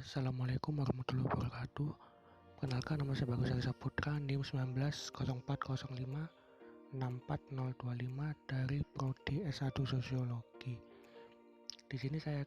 Assalamualaikum warahmatullahi wabarakatuh. Perkenalkan, nama saya Bagus Arisa Putra, NIM 190405 dari Prodi S1 Sosiologi. Di sini saya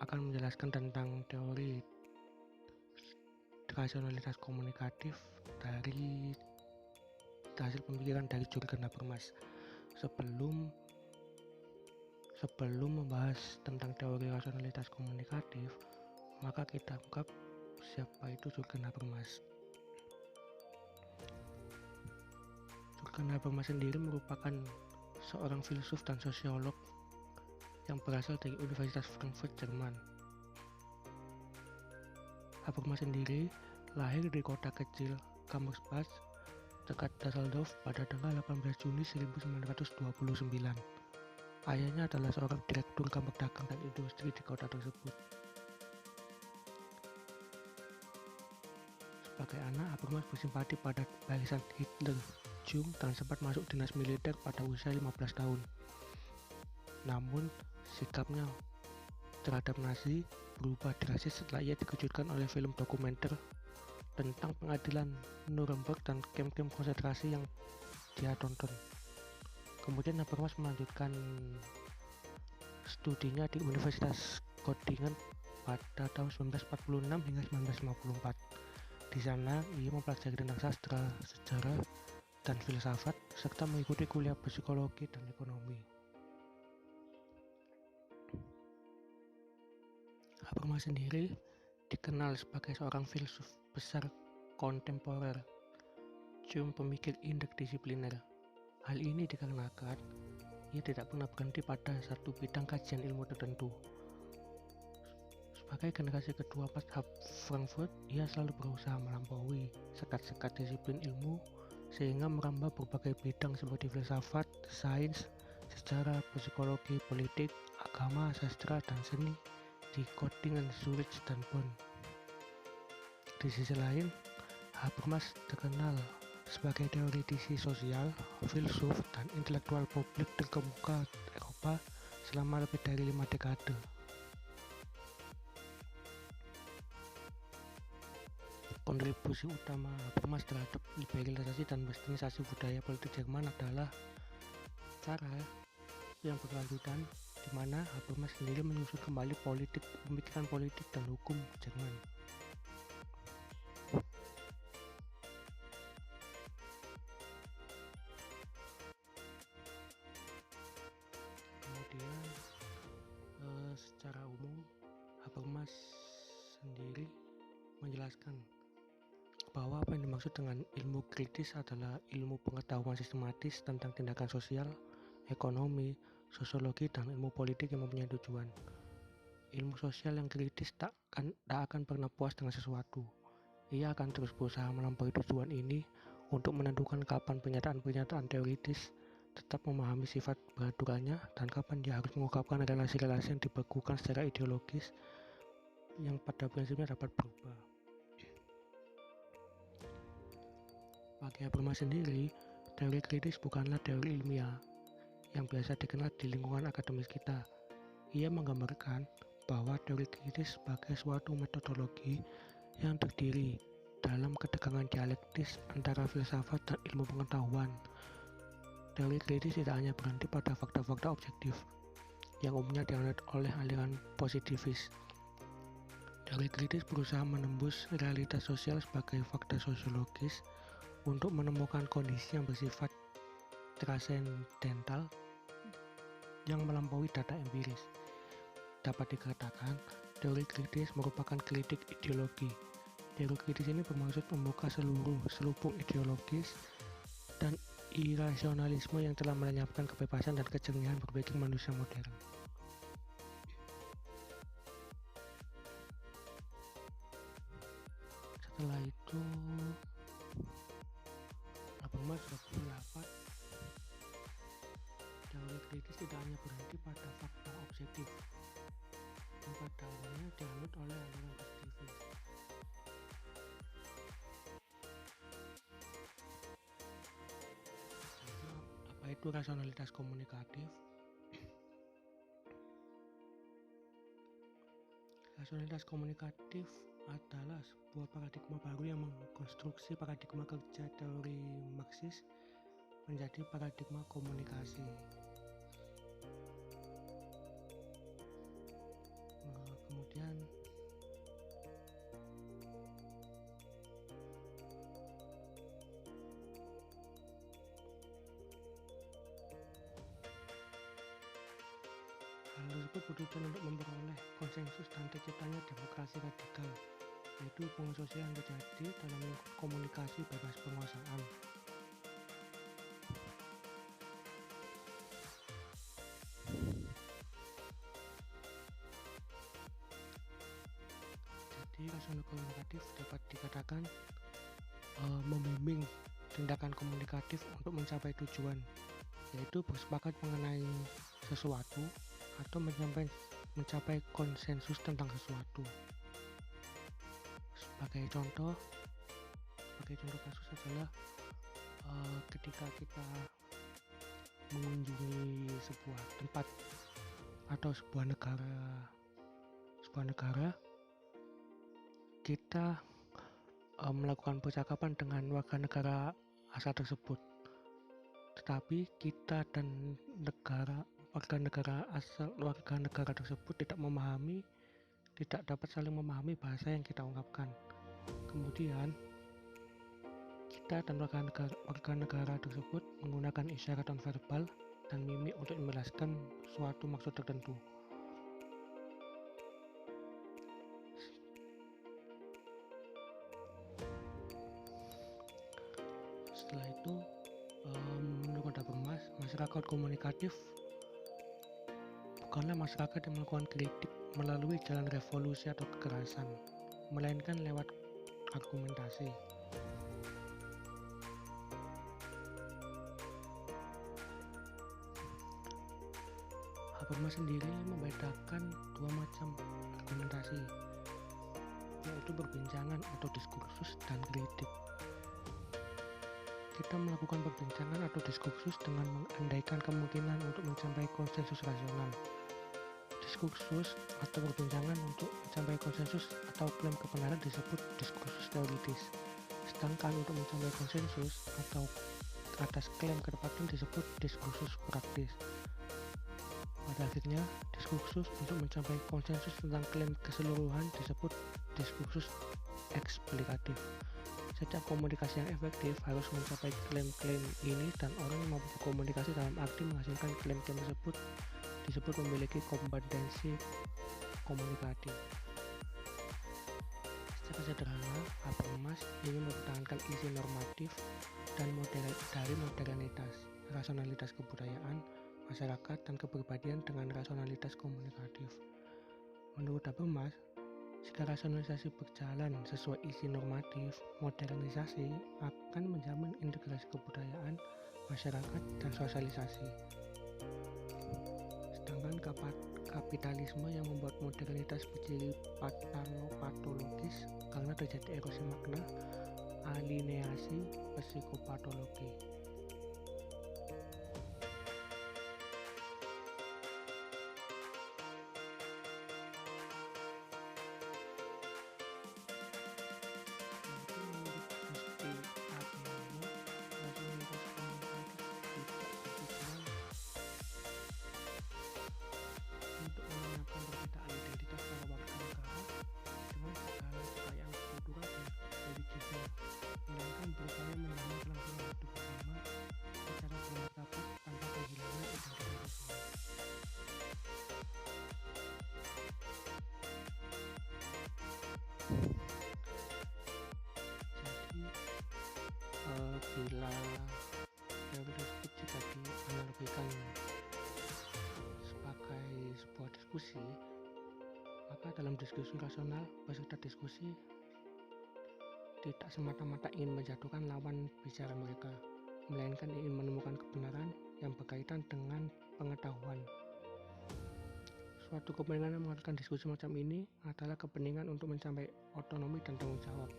akan menjelaskan tentang teori rasionalitas komunikatif dari hasil pemikiran dari Jürgen Habermas. Sebelum membahas tentang teori rasionalitas komunikatif, maka kita anggap siapa itu Jürgen Habermas. Jürgen Habermas sendiri merupakan seorang filsuf dan sosiolog yang berasal dari Universitas Frankfurt, Jerman. Habermas sendiri lahir di kota kecil Kammersbach dekat Düsseldorf pada tanggal 18 Juni 1929. Ayahnya adalah seorang direktur kamar dagang dan industri di kota tersebut. Sebagai anak, Habermas bersimpati pada barisan Hitler, Jung, dan sempat masuk dinas militer pada usia 15 tahun. Namun, sikapnya terhadap Nazi berubah drastis setelah ia dikejutkan oleh film dokumenter tentang pengadilan Nuremberg dan kem-kem konsentrasi yang dia tonton. Kemudian Habermas melanjutkan studinya di Universitas Göttingen pada tahun 1946 hingga 1954. Di sana ia mempelajari tentang sastra, sejarah, dan filsafat, serta mengikuti kuliah psikologi dan ekonomi. Habermas sendiri dikenal sebagai seorang filsuf besar kontemporer, pemikir interdisipliner. Hal ini dikarenakan ia tidak pernah berhenti pada satu bidang kajian ilmu tertentu. Sebagai generasi kedua pasca Frankfurt, ia selalu berusaha melampaui sekat-sekat disiplin ilmu sehingga merambah berbagai bidang seperti filsafat, sains, sejarah, psikologi, politik, agama, sastra, dan seni di Göttingen, Zurich, dan Bonn. Di sisi lain, Habermas terkenal sebagai teoritisi sosial, filsuf, dan intelektual publik terkemuka Eropa selama lebih dari 5 dekade. Kontribusi utama Habermas terhadap liberalisasi dan westernisasi budaya politik Jerman adalah cara yang berkelanjutan, di mana Habermas sendiri menyusun kembali pemikiran politik dan hukum Jerman. Kemudian secara umum Habermas sendiri menjelaskan bahwa apa yang dimaksud dengan ilmu kritis adalah ilmu pengetahuan sistematis tentang tindakan sosial, ekonomi, sosiologi, dan ilmu politik yang mempunyai tujuan. Ilmu sosial yang kritis tak akan pernah puas dengan sesuatu. Ia akan terus berusaha melampaui tujuan ini untuk menentukan kapan pernyataan-pernyataan teoritis tetap memahami sifat beraturannya dan kapan dia harus mengungkapkan relasi-relasi yang dibekukan secara ideologis yang pada prinsipnya dapat berubah. Bagi Habermas sendiri, teori kritis bukanlah teori ilmiah yang biasa dikenal di lingkungan akademis kita. Ia menggambarkan bahwa teori kritis sebagai suatu metodologi yang terdiri dalam ketegangan dialektis antara filsafat dan ilmu pengetahuan. Teori kritis tidak hanya berhenti pada fakta-fakta objektif yang umumnya dianut oleh aliran positivis. Teori kritis berusaha menembus realitas sosial sebagai fakta sosiologis untuk menemukan kondisi yang bersifat transendental yang melampaui data empiris. Dapat dikatakan, teori kritis merupakan kritik ideologi. Teori kritis ini bermaksud membuka selubung ideologis dan irasionalisme yang telah melenyapkan kebebasan dan kejernihan berpikir manusia modern. Setelah itu, Habermas berpendapat teori kritis tidak hanya berhenti pada fakta objektif yang pada awalnya dianut oleh aliran positivis. Apa itu rasionalitas komunikatif? Rasionalitas komunikatif adalah sebuah paradigma baru yang mengkonstruksi paradigma kerja teori Marxis menjadi paradigma komunikasi. Kemudian hal tersebut bertujuan untuk memperoleh konsensus dan terciptanya demokrasi radikal, yaitu hubungan sosial yang terjadi dalam lingkup komunikasi bebas penguasaan. Jadi rasional komunikatif dapat dikatakan membimbing tindakan komunikatif untuk mencapai tujuan, yaitu bersepakat mengenai sesuatu atau mencapai konsensus tentang sesuatu. Sebagai contoh kasus adalah ketika kita mengunjungi sebuah tempat atau sebuah negara, kita melakukan percakapan dengan warga negara asal tersebut, tetapi kita dan warga negara tersebut tidak dapat saling memahami bahasa yang kita ungkapkan. Kemudian kita dan warga negara tersebut menggunakan isyarat nonverbal dan mimik untuk menjelaskan suatu maksud tertentu. Setelah itu, menurut Habermas, masyarakat komunikatif bukanlah masyarakat yang melakukan kritik melalui jalan revolusi atau kekerasan, melainkan lewat argumentasi. Habermas sendiri membedakan dua macam argumentasi, yaitu perbincangan atau diskursus dan kritik. Kita melakukan perbincangan atau diskursus dengan mengandaikan kemungkinan untuk mencapai konsensus rasional. Diskursus atau perbincangan untuk mencapai konsensus atau klaim kebenaran disebut diskursus teoritis. Sedangkan untuk mencapai konsensus atau atas klaim ketepatan disebut diskursus praktis. Pada akhirnya, diskursus untuk mencapai konsensus tentang klaim keseluruhan disebut diskursus eksplikatif. Setiap komunikasi yang efektif harus mencapai klaim-klaim ini, dan orang yang mampu berkomunikasi dalam arti menghasilkan klaim-klaim tersebut disebut memiliki kompetensi komunikatif. Secara sederhana, Habermas ingin mempertahankan isi normatif dan dari modernitas, rasionalitas kebudayaan, masyarakat, dan kepribadian dengan rasionalitas komunikatif. Menurut Habermas, jika rasionalisasi berjalan sesuai isi normatif, modernisasi akan menjamin integrasi kebudayaan, masyarakat, dan sosialisasi. Sedangkan kapitalisme yang membuat modernitas berciri patologis karena terjadi erosi makna, alienasi, psikopatologi. Bila teori tersebut jika dianalogikan sebagai sebuah diskusi, maka dalam diskusi rasional, peserta diskusi tidak semata-mata ingin menjatuhkan lawan bicara mereka, melainkan ingin menemukan kebenaran yang berkaitan dengan pengetahuan. Suatu kepentingan yang mengadakan diskusi macam ini adalah kepentingan untuk mencapai otonomi dan tanggung jawab.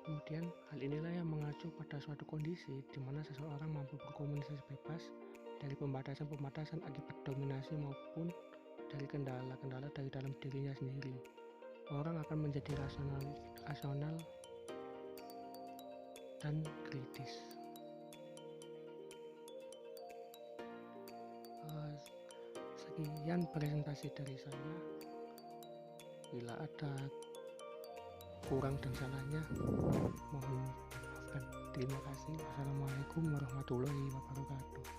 Kemudian, hal inilah yang mengacu pada suatu kondisi di mana seseorang mampu berkomunikasi bebas dari pembatasan-pembatasan akibat dominasi maupun dari kendala-kendala dari dalam dirinya sendiri. orang akan menjadi rasional dan kritis. Sekian presentasi dari saya. Bila ada kurang dan salahnya, mohon maafkan. Terima kasih. Wassalamualaikum warahmatullahi wabarakatuh.